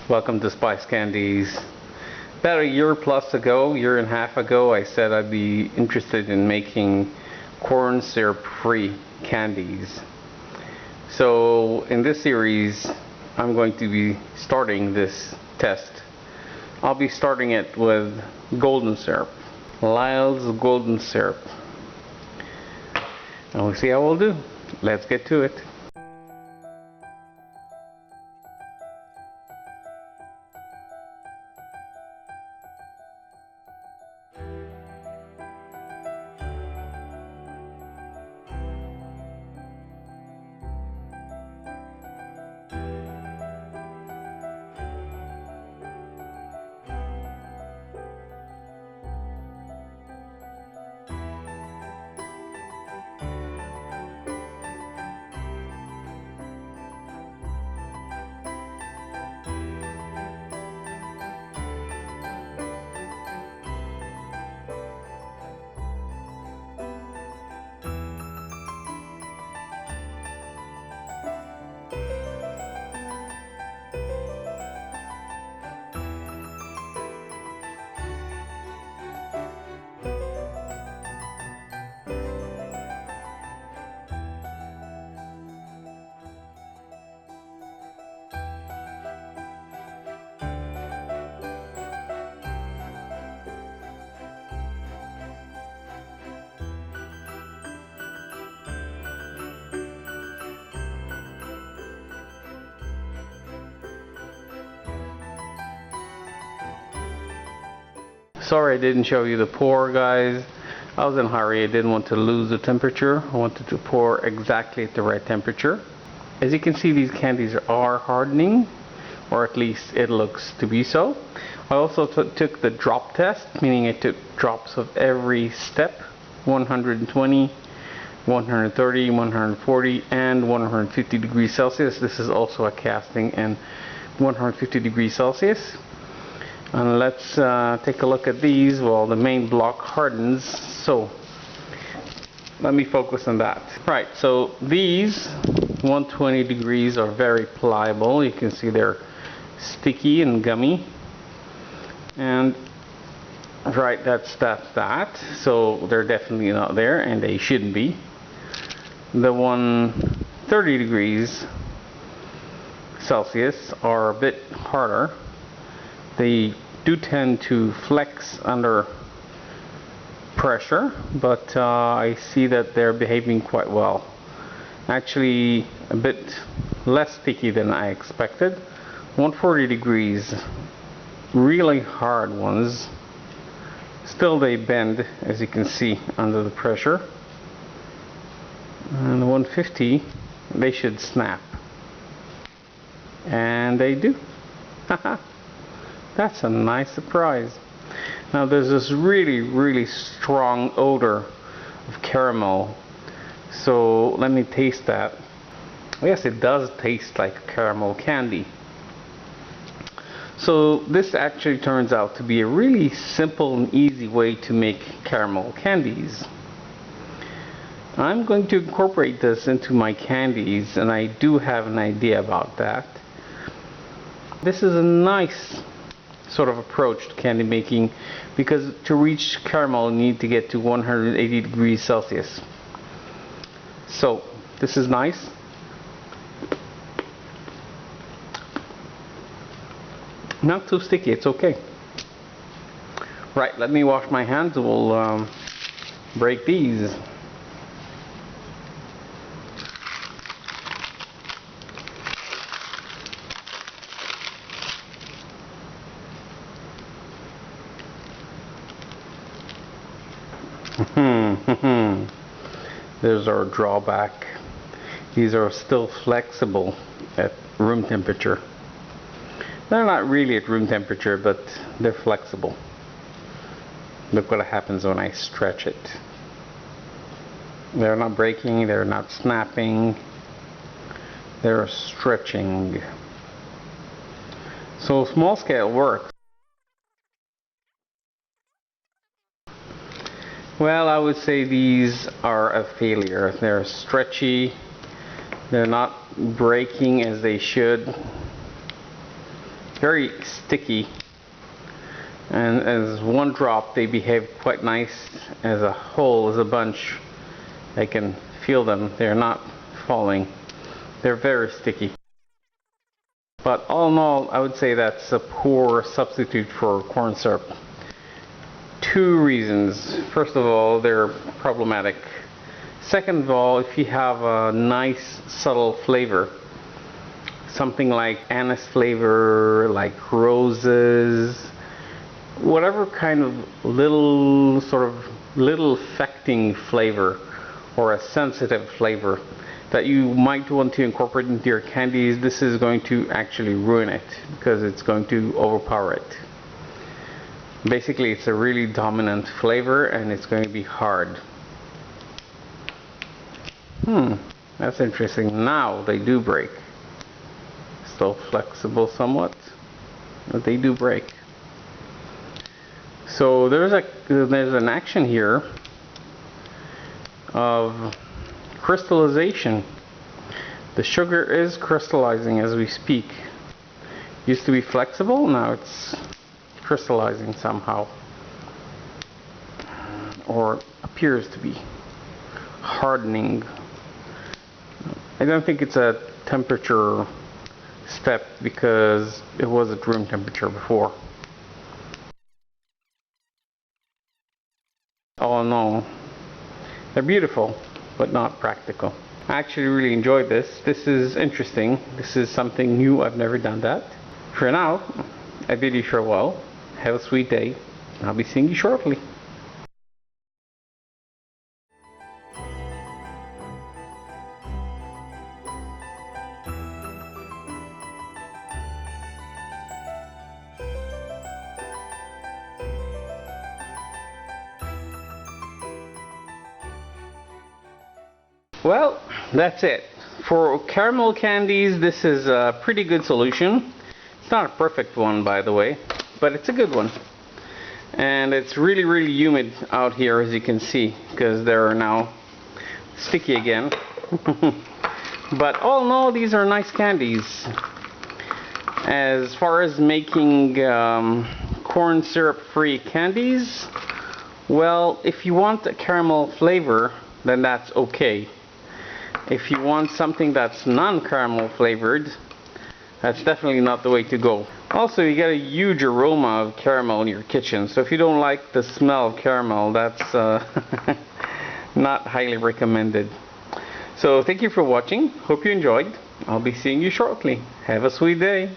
Welcome to SpiceCandies. About a year plus ago, year and a half ago, I said I'd be interested in making corn syrup free candies. So in this series, I'm going to be starting this test. I'll be starting it with golden syrup, Lyle's golden syrup. And we'll see how we'll do. Let's get to it. Sorry I didn't show you the pour, guys. I was in a hurry. I didn't want to lose the temperature. I wanted to pour exactly at the right temperature. As you can see, these candies are hardening, or at least it looks to be so. I also took the drop test, meaning I took drops of every step: 120, 130, 140, and 150 degrees Celsius. This is also a casting and 150 degrees Celsius. And let's take a look at these while the main block hardens. So let me focus on that. Right, so these 120 degrees are very pliable. You can see they're sticky and gummy. And right, that's that. So they're definitely not there, and they shouldn't be. The 130 degrees Celsius are a bit harder. They do tend to flex under pressure, but I see that they're behaving quite well. Actually, a bit less sticky than I expected. 140 degrees, really hard ones. Still they bend, as you can see, under the pressure. And the 150, they should snap. And they do. Haha. That's a nice surprise. Now there's this really strong odor of caramel. So let me taste that. Yes, it does taste like a caramel candy. So this actually turns out to be a really simple and easy way to make caramel candies. I'm going to incorporate this into my candies, and I do have an idea about that. This is a nice sort of approach to candy making, because to reach caramel you need to get to 180 degrees Celsius. So this is nice. Not too sticky, it's okay. Right, let me wash my hands. We'll break these. There's our drawback. These are still flexible at room temperature. They're not really at room temperature, but they're flexible. Look what happens when I stretch it. They're not breaking, they're not snapping, they're stretching. So small scale works. Well, I would say these are a failure. They're stretchy, they're not breaking as they should. very sticky, and as one drop they behave quite nice. As a whole, as a bunch, I can feel them. They're not falling. They're very sticky. But all in all, I would say that's a poor substitute for corn syrup. Two reasons. First of all, they're problematic. Second of all, if you have a nice subtle flavor, something like anise flavor, like roses, whatever kind of little affecting flavor or a sensitive flavor that you might want to incorporate into your candies, this is going to actually ruin it because it's going to overpower it. Basically, it's a really dominant flavor and it's going to be hard. That's interesting. Now they do break. Still flexible somewhat, but they do break. So there's an action here of crystallization. The sugar is crystallizing as we speak. Used to be flexible, now it's crystallizing somehow, or appears to be hardening. I don't think it's a temperature step because it was at room temperature before. Oh no, they're beautiful but not practical. I actually really enjoyed this. This is interesting. This is something new. I've never done that. For now, I bid you farewell. Have a sweet day. I'll be seeing you shortly. Well, that's it. For caramel candies, this is a pretty good solution. It's not a perfect one, by the way, but it's a good one. And it's really, really humid out here, as you can see, because they're now sticky again. But all in all, these are nice candies. As far as making corn syrup-free candies, well, if you want a caramel flavor, then that's okay. If you want something that's non-caramel flavored, that's definitely not the way to go. Also, you get a huge aroma of caramel in your kitchen, so if you don't like the smell of caramel, that's not highly recommended. So thank you for watching. Hope you enjoyed. I'll be seeing you shortly. Have a sweet day.